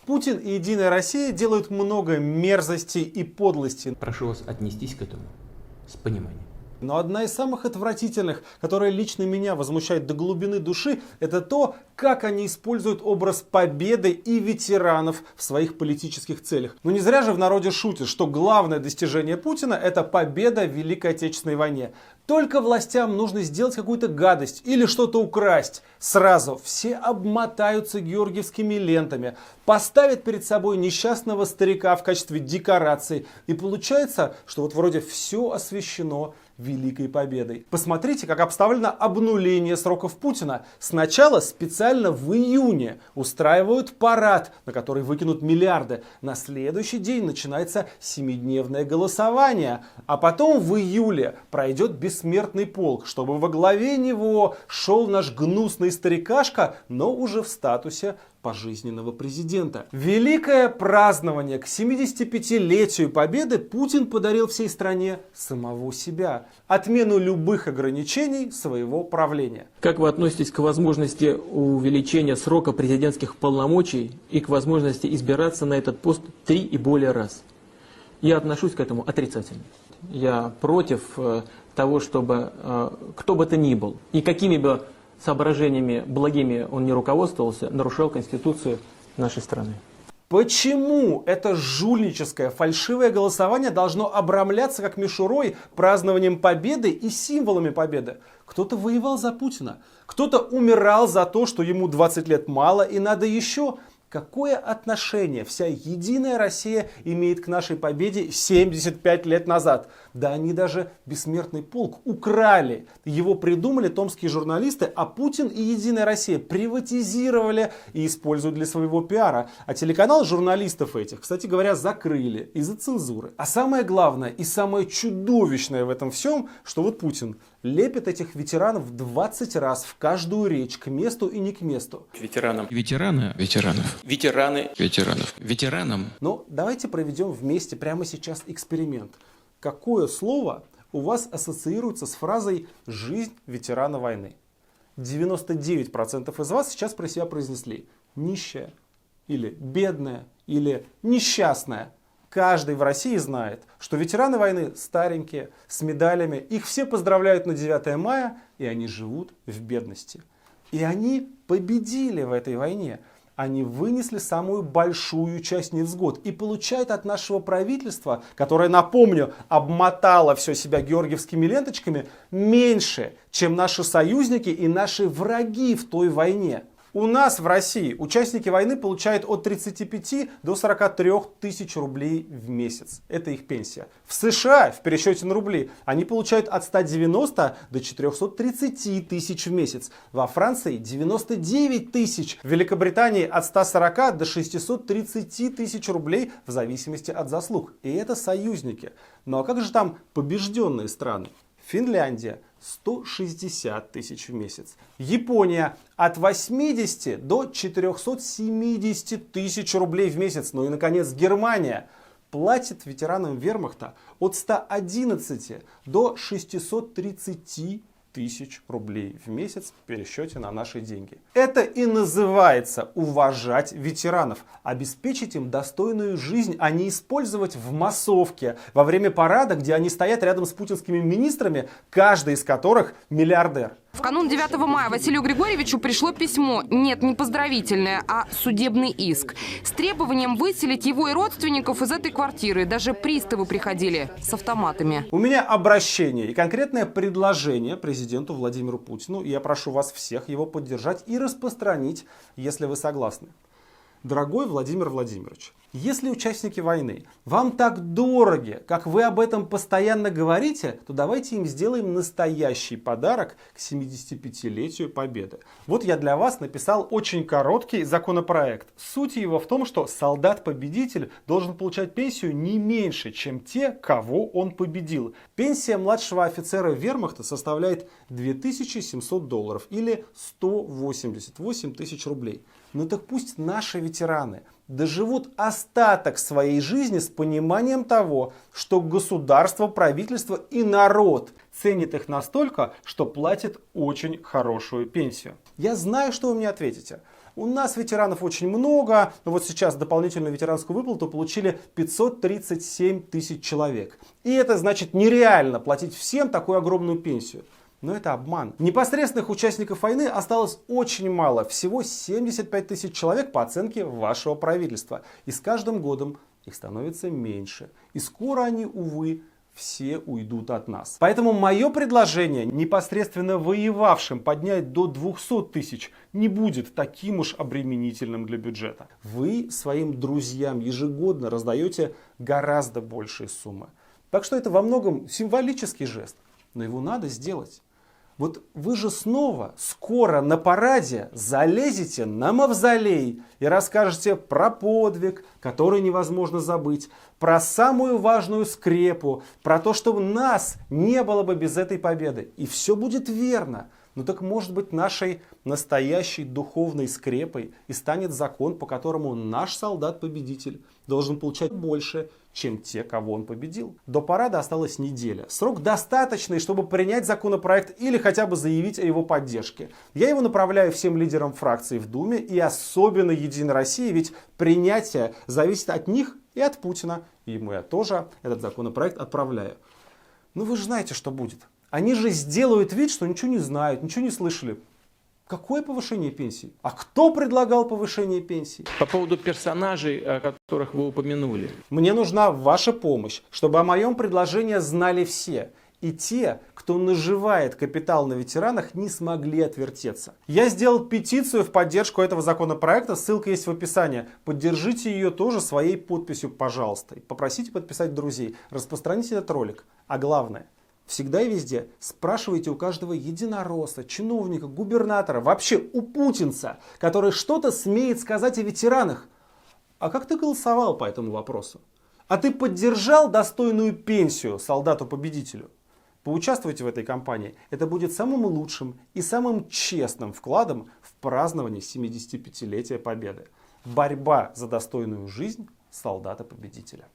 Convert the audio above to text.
Путин и Единая Россия делают много мерзостей и подлостей. Прошу вас отнестись к этому с пониманием. Но одна из самых отвратительных, которая лично меня возмущает до глубины души, это то, как они используют образ победы и ветеранов в своих политических целях. Но не зря же в народе шутят, что главное достижение Путина — это победа в Великой Отечественной войне. Только властям нужно сделать какую-то гадость или что-то украсть. Сразу все обмотаются георгиевскими лентами, поставят перед собой несчастного старика в качестве декорации. И получается, что вот вроде все освящено Великой Победой. Посмотрите, как обставлено обнуление сроков Путина. Сначала специально в июне устраивают парад, на который выкинут миллиарды. На следующий день начинается 7-дневное голосование. А потом в июле пройдет бессмертный полк, чтобы во главе него шел наш гнусный старикашка, но уже в статусе пожизненного президента. Великое празднование к 75-летию Победы Путин подарил всей стране самого себя. Отмену любых ограничений своего правления. Как вы относитесь к возможности увеличения срока президентских полномочий и к возможности избираться на этот пост 3 и более раз? Я отношусь к этому отрицательно. Я против того, чтобы кто бы то ни был, и какими бы соображениями благими он не руководствовался, нарушал Конституцию нашей страны. Почему это жульническое, фальшивое голосование должно обрамляться как мишурой празднованием победы и символами победы? Кто-то воевал за Путина, кто-то умирал за то, что ему 20 лет мало и надо еще. Какое отношение вся Единая Россия имеет к нашей победе 75 лет назад? Да они даже бессмертный полк украли. Его придумали томские журналисты, а Путин и Единая Россия приватизировали и используют для своего пиара. А телеканал журналистов этих, кстати говоря, закрыли из-за цензуры. А самое главное и самое чудовищное в этом всем, что вот Путин лепит этих ветеранов 20 раз в каждую речь, к месту и не к месту. Ветеранам. Ветеранам. Но давайте проведем вместе прямо сейчас эксперимент. Какое слово у вас ассоциируется с фразой «жизнь ветерана войны»? 99% из вас сейчас про себя произнесли «нищая» или «бедная» или «несчастная». Каждый в России знает, что ветераны войны старенькие, с медалями, их все поздравляют на 9 мая, и они живут в бедности. И они победили в этой войне. Они вынесли самую большую часть невзгод и получают от нашего правительства, которое, напомню, обмотало все себя георгиевскими ленточками, меньше, чем наши союзники и наши враги в той войне. У нас в России участники войны получают от 35 до 43 тысяч рублей в месяц. Это их пенсия. В США в пересчете на рубли они получают от 190 до 430 тысяч в месяц. Во Франции 99 тысяч. В Великобритании от 140 до 630 тысяч рублей в зависимости от заслуг. И это союзники. Ну а как же там побежденные страны? Финляндия 160 тысяч в месяц. Япония от 80 до 470 тысяч рублей в месяц. Ну и, наконец, Германия платит ветеранам вермахта от 111 до 630 тысяч рублей в месяц в пересчете на наши деньги. Это и называется уважать ветеранов. Обеспечить им достойную жизнь, а не использовать в массовке во время парада, где они стоят рядом с путинскими министрами, каждый из которых миллиардер. В канун 9 мая Василию Григорьевичу пришло письмо. Нет, не поздравительное, а судебный иск. С требованием выселить его и родственников из этой квартиры. Даже приставы приходили с автоматами. У меня обращение и конкретное предложение президенту Владимиру Путину. Я прошу вас всех его поддержать и распространить, если вы согласны. Дорогой Владимир Владимирович, если участники войны вам так дороги, как вы об этом постоянно говорите, то давайте им сделаем настоящий подарок к 75-летию Победы. Вот я для вас написал очень короткий законопроект. Суть его в том, что солдат-победитель должен получать пенсию не меньше, чем те, кого он победил. Пенсия младшего офицера вермахта составляет $2700 или 188 тысяч рублей. Ну так пусть наши ветераны доживут остаток своей жизни с пониманием того, что государство, правительство и народ ценит их настолько, что платит очень хорошую пенсию. Я знаю, что вы мне ответите. У нас ветеранов очень много, но вот сейчас дополнительную ветеранскую выплату получили 537 тысяч человек. И это значит нереально платить всем такую огромную пенсию. Но это обман. Непосредственных участников войны осталось очень мало, всего 75 тысяч человек по оценке вашего правительства. И с каждым годом их становится меньше. И скоро они, увы, все уйдут от нас. Поэтому мое предложение непосредственно воевавшим поднять до 200 тысяч не будет таким уж обременительным для бюджета. Вы своим друзьям ежегодно раздаете гораздо большие суммы. Так что это во многом символический жест, но его надо сделать. Вот вы же снова скоро на параде залезете на мавзолей и расскажете про подвиг, который невозможно забыть, про самую важную скрепу, про то, что нас не было бы без этой победы. И все будет верно. Ну так может быть нашей настоящей духовной скрепой и станет закон, по которому наш солдат-победитель должен получать больше, чем те, кого он победил. До парада осталась неделя. Срок достаточный, чтобы принять законопроект или хотя бы заявить о его поддержке. Я его направляю всем лидерам фракций в Думе и особенно Единой России, ведь принятие зависит от них и от Путина. И ему я тоже этот законопроект отправляю. Ну вы же знаете, что будет. Они же сделают вид, что ничего не знают, ничего не слышали. Какое повышение пенсий? А кто предлагал повышение пенсий? По поводу персонажей, о которых вы упомянули. Мне нужна ваша помощь, чтобы о моем предложении знали все. И те, кто наживает капитал на ветеранах, не смогли отвертеться. Я сделал петицию в поддержку этого законопроекта, ссылка есть в описании. Поддержите ее тоже своей подписью, пожалуйста. И попросите подписать друзей. Распространите этот ролик. А главное, всегда и везде спрашивайте у каждого единоросса, чиновника, губернатора, вообще у путинца, который что-то смеет сказать о ветеранах. А как ты голосовал по этому вопросу? А ты поддержал достойную пенсию солдату-победителю? Поучаствуйте в этой кампании. Это будет самым лучшим и самым честным вкладом в празднование 75-летия Победы. Борьба за достойную жизнь солдата-победителя.